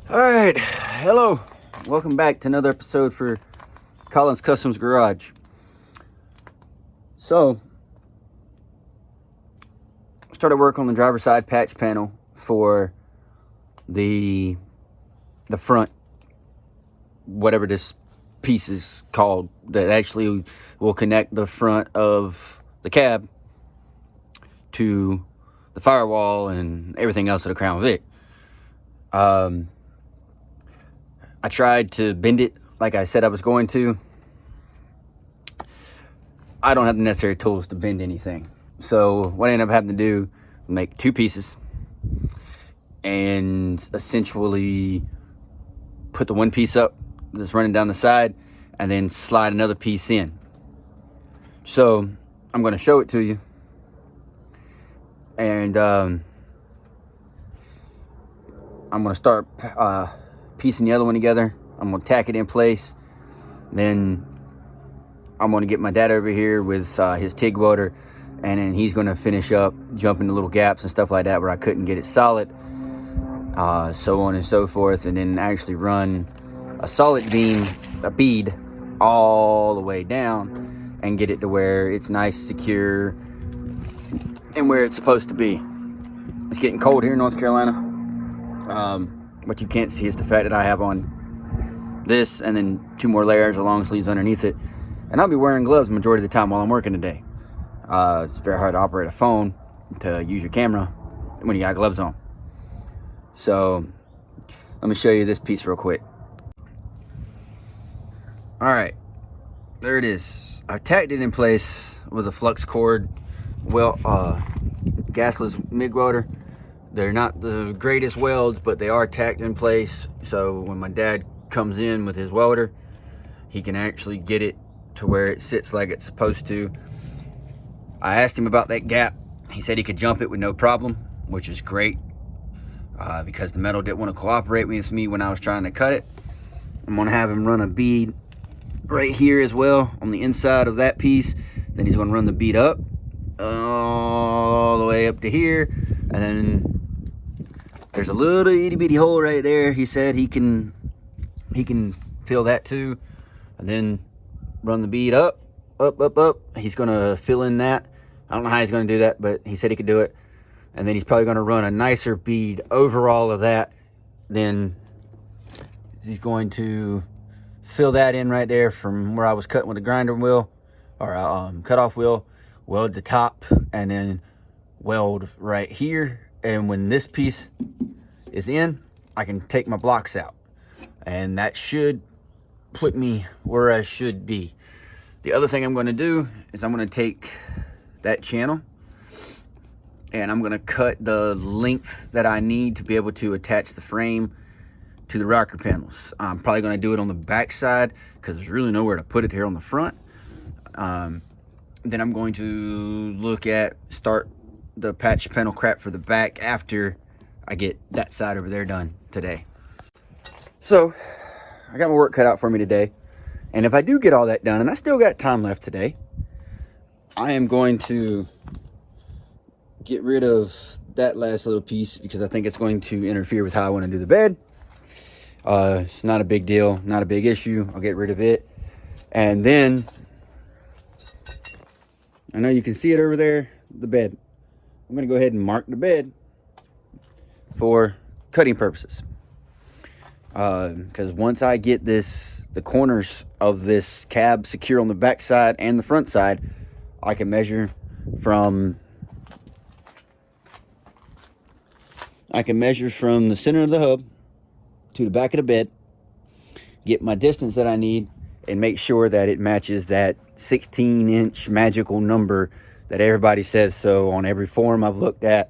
All right, hello, welcome back to another episode for Colin's Customs Garage. So, started work on the driver's side patch panel for the front, whatever this piece is called, that actually will connect the front of the cab to the firewall and everything else of the Crown Vic. I tried to bend it like I said I was going to. I don't have the necessary tools to bend anything. So what I ended up having to do, make two pieces and essentially put the one piece up that's running down the side and then slide another piece in. So I'm going to show it to you. And I'm going to start piecing the other one together. I'm going to tack it in place. Then I'm going to get my dad over here with his TIG welder, and then he's going to finish up jumping the little gaps and stuff like that where I couldn't get it solid, so on and so forth, and then actually run a solid bead all the way down and get it to where it's nice, secure, and where it's supposed to be. It's getting cold here in North Carolina. What you can't see is the fact that I have on this and then two more layers of long sleeves underneath it. And I'll be wearing gloves the majority of the time while I'm working today. It's very hard to operate a phone to use your camera when you got gloves on. So let me show you this piece real quick. All right, there it is. I've tacked it in place with a flux cord, gasless MIG welder. They're not the greatest welds, but they are tacked in place. So when my dad comes in with his welder, he can actually get it to where it sits like it's supposed to. I asked him about that gap. He said he could jump it with no problem, which is great, because the metal didn't want to cooperate with me when I was trying to cut it. I'm gonna have him run a bead right here as well on the inside of that piece. Then he's gonna run the bead up all the way up to here, and then there's a little itty bitty hole right there. He said he can fill that too, and then run the bead up. He's gonna fill in that. I don't know how he's gonna do that, but he said he could do it. And then he's probably gonna run a nicer bead over all of that. Then he's going to fill that in right there from where I was cutting with a grinder wheel or cutoff wheel. Weld the top and then weld right here. And when this piece is in, I can take my blocks out, and that should put me where I should be. The other thing I'm going to do is I'm going to take that channel and I'm going to cut the length that I need to be able to attach the frame to the rocker panels. I'm probably going to do it on the back side because there's really nowhere to put it here on the front. Then I'm going to start the patch panel crap for the back after I get that side over there done today. So I got my work cut out for me today, and if I do get all that done, and I still got time left today, I am going to get rid of that last little piece because I think it's going to interfere with how I want to do the bed. It's not a big deal, not a big issue. I'll get rid of it, and then I know you can see it over there, the bed. I'm going to go ahead and mark the bed for cutting purposes. Because once I get the corners of this cab secure on the back side and the front side, I can measure from the center of the hub to the back of the bed, get my distance that I need, and make sure that it matches that 16-inch magical number that everybody says so on every forum I've looked at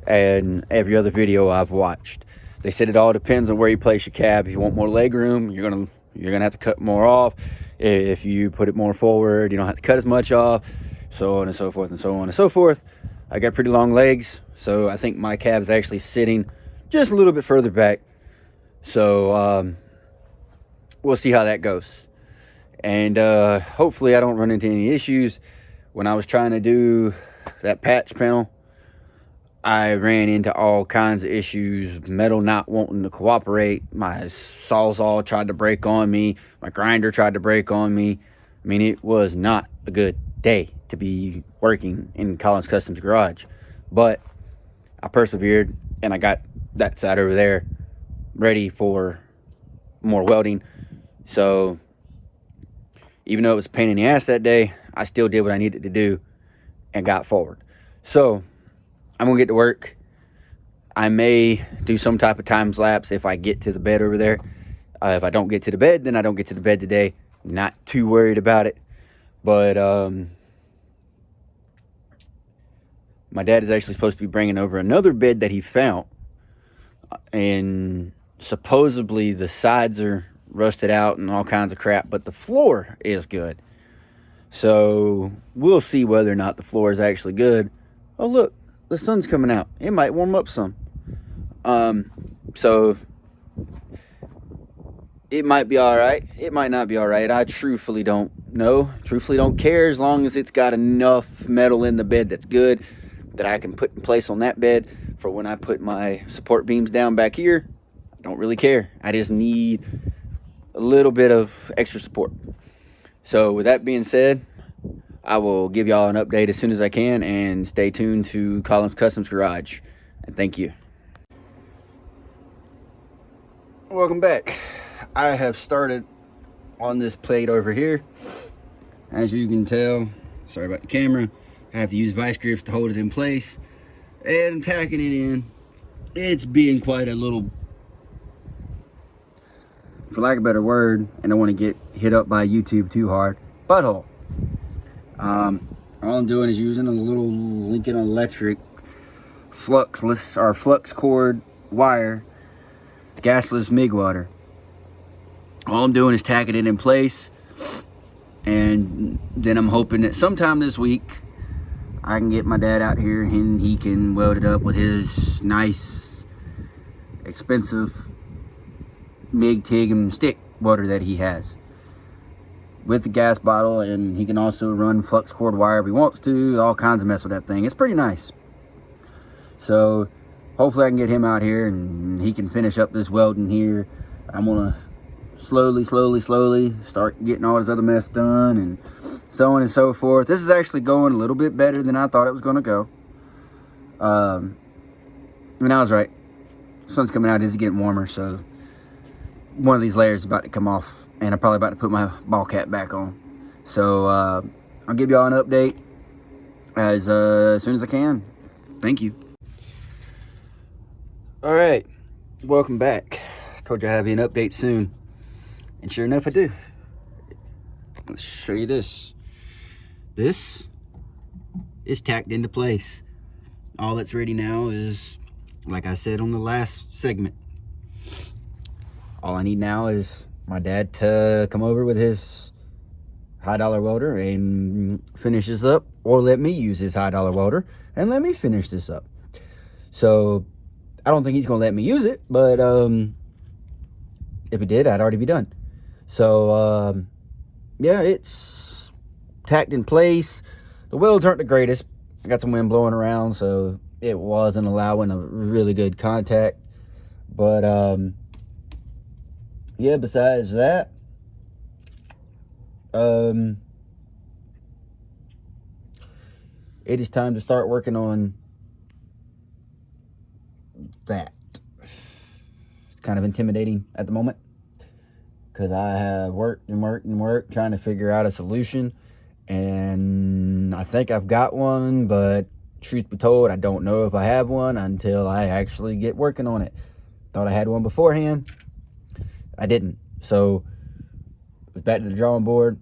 and every other video I've watched. They said it all depends on where you place your cab. If you want more leg room, you're gonna have to cut more off. If you put it more forward, you don't have to cut as much off, so on and so forth and so on and so forth. I got pretty long legs, so I think my cab is actually sitting just a little bit further back. So we'll see how that goes. And hopefully I don't run into any issues. When I was trying to do that patch panel, I ran into all kinds of issues, metal not wanting to cooperate. My sawzall tried to break on me. My grinder tried to break on me. I mean, it was not a good day to be working in Collins Customs garage. But I persevered, and I got that side over there ready for more welding. So even though it was a pain in the ass that day, I still did what I needed to do and got forward. So I'm gonna get to work. I may do some type of time lapse if I get to the bed over there. If I don't get to the bed, then I don't get to the bed today. Not too worried about it. But my dad is actually supposed to be bringing over another bed that he found. And supposedly the sides are rusted out and all kinds of crap, but the floor is good. So we'll see whether or not the floor is actually good. Oh, look, the sun's coming out. It might warm up some. So it might be all right. It might not be all right. I truthfully don't know. Truthfully don't care, as long as it's got enough metal in the bed that's good that I can put in place on that bed for when I put my support beams down back here. I don't really care. I just need a little bit of extra support. So with that being said, I will give y'all an update as soon as I can, and stay tuned to Collins Customs Garage. And thank you. Welcome back. I have started on this plate over here. As you can tell, sorry about the camera, I have to use vice grips to hold it in place, and I'm tacking it in. It's being quite a little, for lack of a better word, and I don't want to get hit up by YouTube too hard, butthole. All I'm doing is using a little Lincoln Electric flux cord wire, gasless MIG welder. All I'm doing is tacking it in place, and then I'm hoping that sometime this week I can get my dad out here and he can weld it up with his nice, expensive MIG, TIG, and stick welder that he has with the gas bottle, and he can also run flux cord wire if he wants to. All kinds of mess with that thing. It's pretty nice. So hopefully I can get him out here and he can finish up this welding here. I'm gonna slowly start getting all this other mess done, and so on and so forth. This is actually going a little bit better than I thought it was going to go. And I was right. Sun's coming out. It's getting warmer, so one of these layers is about to come off, and I'm probably about to put my ball cap back on. So I'll give y'all an update as soon as I can. Thank you. All right, welcome back. Told you I'd have you an update soon, and sure enough I do. Let's show you this. This is tacked into place. All that's ready now is, like I said on the last segment, all I need now is my dad to come over with his high dollar welder and finish this up, or let me use his high dollar welder and let me finish this up. So I don't think he's gonna let me use it, but if he did, I'd already be done. So yeah, it's tacked in place. The welds aren't the greatest. I got some wind blowing around, so it wasn't allowing a really good contact. But yeah, besides that, it is time to start working on that. It's kind of intimidating at the moment, because I have worked trying to figure out a solution, and I think I've got one, but truth be told, I don't know if I have one until I actually get working on it. Thought I had one beforehand. I didn't. So I was back to the drawing board,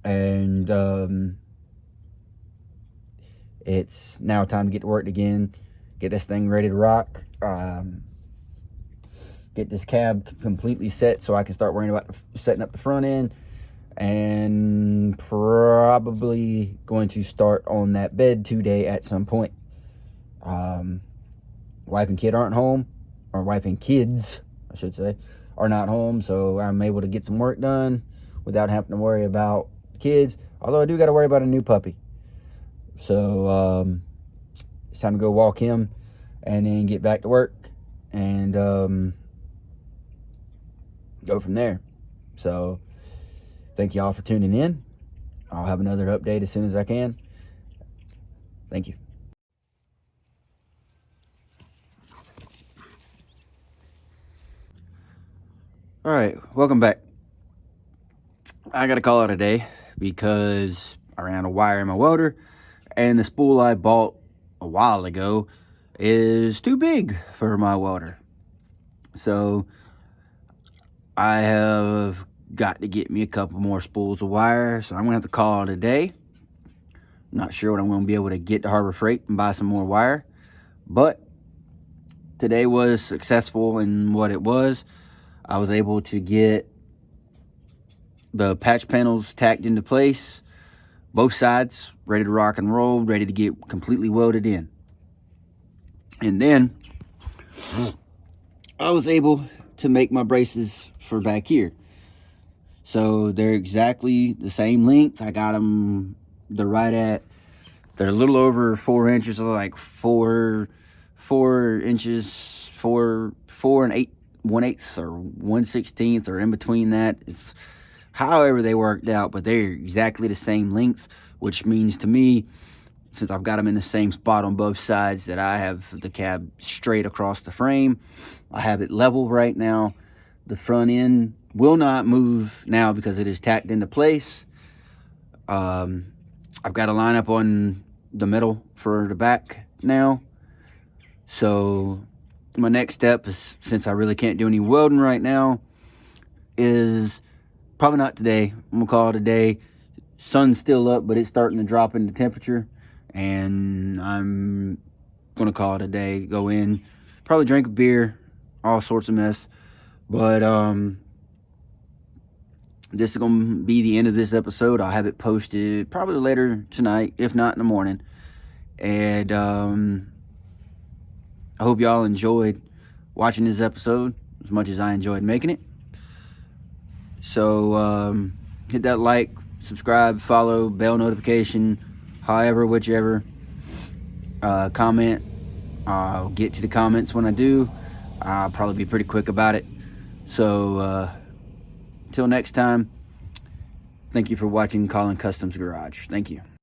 and it's now time to get to work again, get this thing ready to rock, get this cab completely set so I can start worrying about setting up the front end, and probably going to start on that bed today at some point. Wife and kid aren't home, or wife and kids, I should say, are not home, so I'm able to get some work done without having to worry about kids, although I do got to worry about a new puppy. So it's time to go walk him and then get back to work and go from there. So thank y'all for tuning in. I'll have another update as soon as I can. Thank you. All right, welcome back. I got to call it a day because I ran a wire in my welder, and the spool I bought a while ago is too big for my welder. So I have got to get me a couple more spools of wire, so I'm gonna have to call it a day. Not sure when I'm gonna be able to get to Harbor Freight and buy some more wire, but today was successful in what it was. I was able to get the patch panels tacked into place, both sides, ready to rock and roll, ready to get completely welded in. And then I was able to make my braces for back here. So they're exactly the same length. I got them, they're a little over 4 inches, so like 4 inches, 4 and 1/8 or 1/16 or in between that. It's however they worked out, but they're exactly the same length, which means to me, since I've got them in the same spot on both sides, that I have the cab straight across the frame. I have it level right now. The front end will not move now because it is tacked into place. I've got a line up on the metal for the back now. So my next step is, since I really can't do any welding right now, is probably not today. I'm gonna call it a day. Sun's still up, but it's starting to drop into temperature, and I'm gonna call it a day. Go in, probably drink a beer, all sorts of mess. But this is gonna be the end of this episode. I'll have it posted probably later tonight, if not in the morning. And I hope y'all enjoyed watching this episode as much as I enjoyed making it. So hit that like, subscribe, follow, bell notification, however, whichever. Comment. I'll get to the comments when I do. I'll probably be pretty quick about it. So until next time, thank you for watching Colin Customs Garage. Thank you.